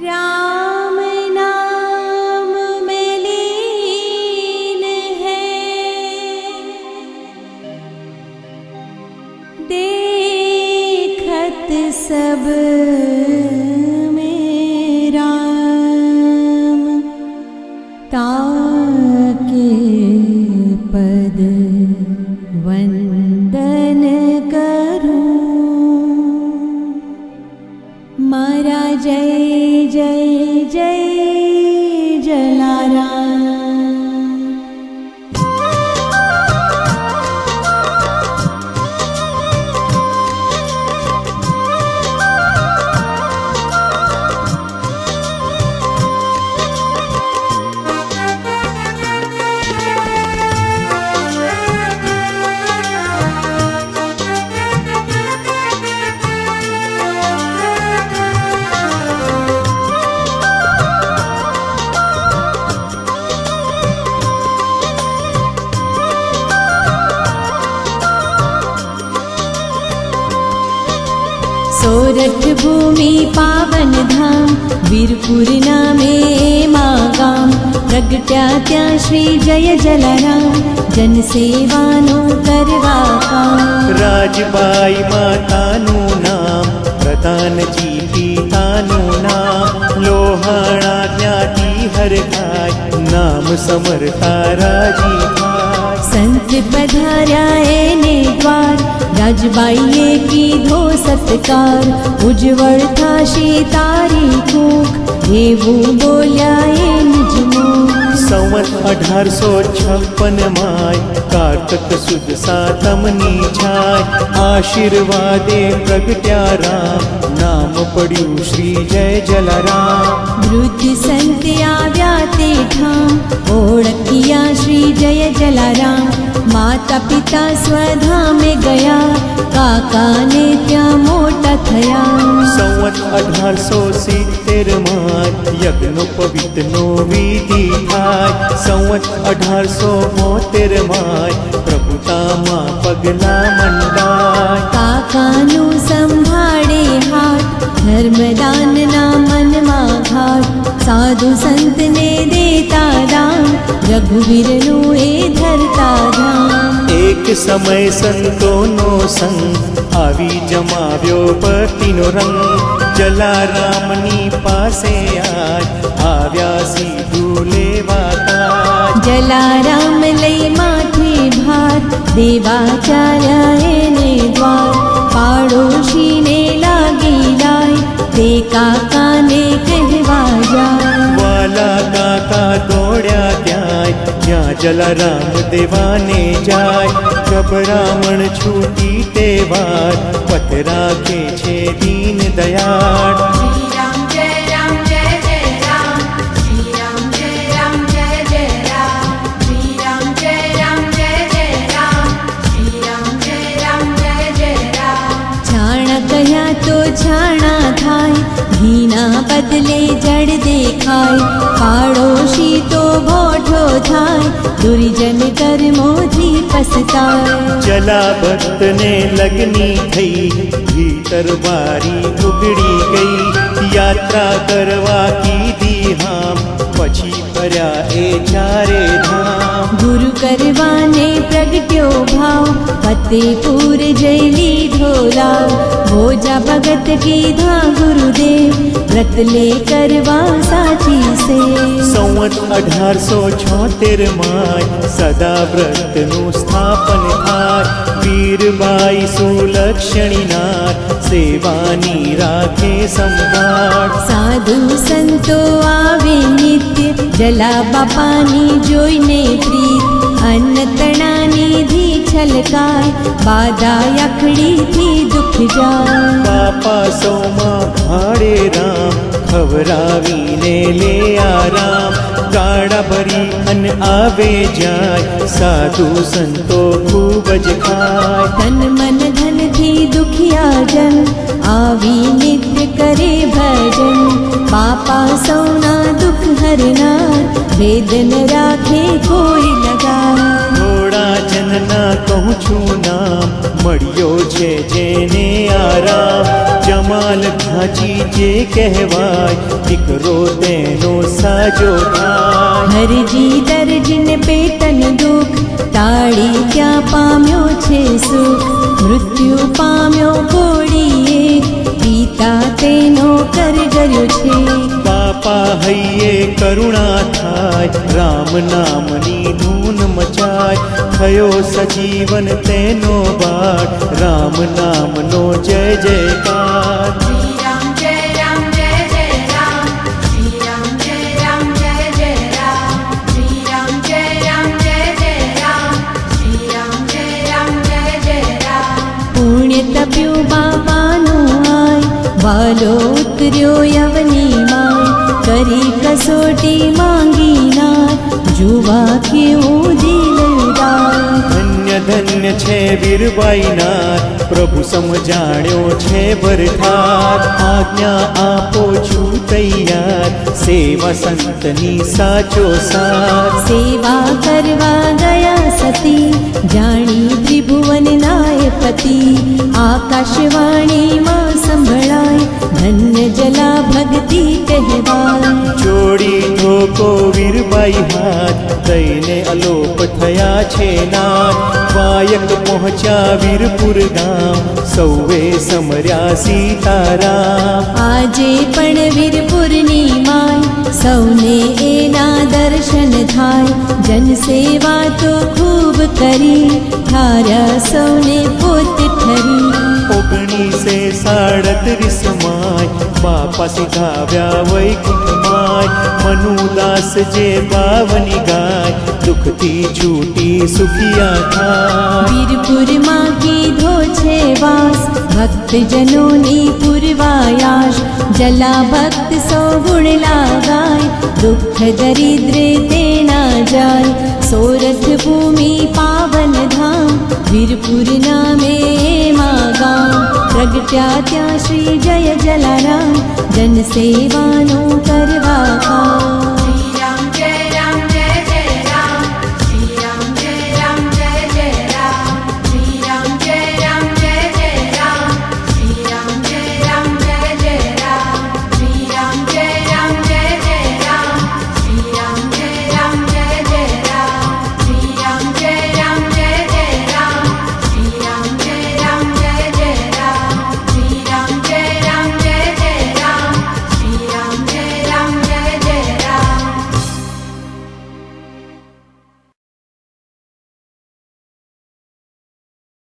राम नाम में लीन है, देखत सब में राम, ताके पद वंदन करूं। मारा जय जय जय जलाराम। सोरठ भूमि पावन धाम, वीरपुर नामे मागाम, प्रगट्या त्या श्री जय जलाराम, जनसेवानो करवा काम। राजबाई मातानु नाम, प्रधानजी पितानु नाम, लोहाणा ज्ञाति हरखाय, नाम समर्था राजी थाय। संत पधार्या एने द्वार, राजबाईए कीधो सत्कार, उज्जवल थाशे तारी कूख, एवं बोल्या ए निज मुख। संवत 1856 माय, कार्तक सुद सातमनी छाय, आशीर्वादे प्रगट्या राम, नाम पड्યું श्री जय जलाराम। वृद्ध संत आव्या ते ठाम, ओळखिया श्री जय जलाराम, माता पिता स्वधामे गया, काका ने त्या मोटा थया। संवत 1870 माय, यज्ञोपवीतनो विधि थाय, संवत 1872 माय, प्रभुतामा पगला मंडाय। काकानु संभाळे हाथ, धर्मदानना मनमा घाट, साधु संत ने देता दान, रघुवीरनु ए धरता ध्यान। एक समय संतोनो संग, આવી જમાવ્યો પતિનો રંગ, જલારામની પાસે આજ, આવ્યા સીધું લેવા તાજ। जलाराम लई माथे भार, देवाचार्या एने द्वार, पाड़ोशी ने लागी लाय, ते काका ने कहवा जाय। વાલા કાકા દોડ્યા ત્યાંય, જ્યાં જલારામ દેવાને જાય, ગભરામણ છૂટી તે વાર, પથ રાખે છે દીન દયાળ। श्री राम जय जय राम, श्री राम जय जय राम, श्री राम जय जय राम, श्री राम जय जय राम। छाणा कह्या तो छाणा थाय, घीना बदले जड़ देखाय, पाड़ोशी तो भोठो थाय, दुर्जन कर्मोથી પસ્તાય। જલા ભક્તને લગ્ની થઈ, ભીતર બારી ઉગડી ગઈ, યાત્રા કરવા કીધી હામ, પછી ફર્યા એ ચારે ધામ। गुरु करवाने प्रगट्यो भाव, फतेहपुर जय लीधो लाव, भोजा भगत कीधा गुरुदेव, व्रत ले करवा साची से। સંવત 1876 માય, સદા વ્રતનું સ્થાપન થાય, વીરબાઈ સુલક્ષણી નાર, સેવાની રાખે સંભાળ। साधु संतो आवे नित्य, जला बापानी जोईने प्रीत, अन्न तणानी धी छलकाय, बाधा याखड़ी थी दुख जाय। બાપા સૌમાં ભાડે રામ, ખવરાવીને લે આરામ, ગાડા ભરી અન્ન આવે જાય, સાધુ સંતો ખૂબ જ ખાય। तन मन धन थी दुखिया जन, आवी नित्य करे भजन, बापा सौना दुख हरनार, वेदन राखे कोई लगा। થોડા જન સ્થાનના કહું છું નામ, મળ્યો છે જેને આરામ. જમાલ ઘાંચી જે કહેવાય, દીકરો તેનો સાજો થાય. હરજી દરજીને પેટન દુઃખ, ટાળી ત્યાં પામ્યો છે સુખ. મૃત્યુ પામ્યો ઘોડીએ, પિતા તેનો કરગર્યો છે. બાપા હૈયે કરુણા થાય, રામ નામની ધૂન મચાય. થયો સજીવન તેનો બાળ, રામ નામનો જય જયકાર. શ્રી રામ જય રામ જય જય રામ, શ્રી રામ જય રામ જય જય રામ, શ્રી રામ જય રામ જય જય રામ, શ્રી રામ જય રામ જય જય રામ. પુણ્ય તપ્યું બાપાનું આય, વાલો ઉતર્યો યવની માય. કરી કસોટી માંગી નાય, જુવા કેવું દિલદાર. ધન્ય ધન્ય છે વીરબાઈ નાથ, પ્રભુ સમજાણ્યો છે ભરથાર. આજ્ઞા આપો છું તૈયાર, સેવા સંતની સાચો સાથ. સેવા કરવા ગયા સતી, જાણી ત્રિભુવન નાયપતિ. આકાશવાણીમાં સંભળાય, ધન્ય જલા ભક્તિ કહેવાય. જોડી ધોકો વીરબાઈ હાથ, દઈને અલોપ થયા છે નાથ. વાયક પહોંચ્યા વીરપુર ગામ, સૌએ સમર્યા સીતારામ. આજે પણ વીરપુરની માય, સૌને એના દર્શન થાય. જનસેવા તો ખૂબ કરી, ઠાર્યા સૌને પોત ઠરી. 1937 માય, બાપા સિધાવ્યા વૈકુંઠમાય. મનુદાસ જે પાવની ગાય, દુઃખથી છૂટી સુખિયા થાય. વીરપુરમાં કીધો છે વાસ, ભક્તજનોની પૂર્વાયાશ. જલા ભક્ત સો ગુણ લાગાય, દુઃખ દરિદ્રે તેના જાય. સોરઠ ભૂમિ પાવન ધામ, વીરપુર નામે એમાં ગામ. પ્રગટ્યા ત્યાં શ્રી જય જલારામ, જનસેવાનું કરવા કામ.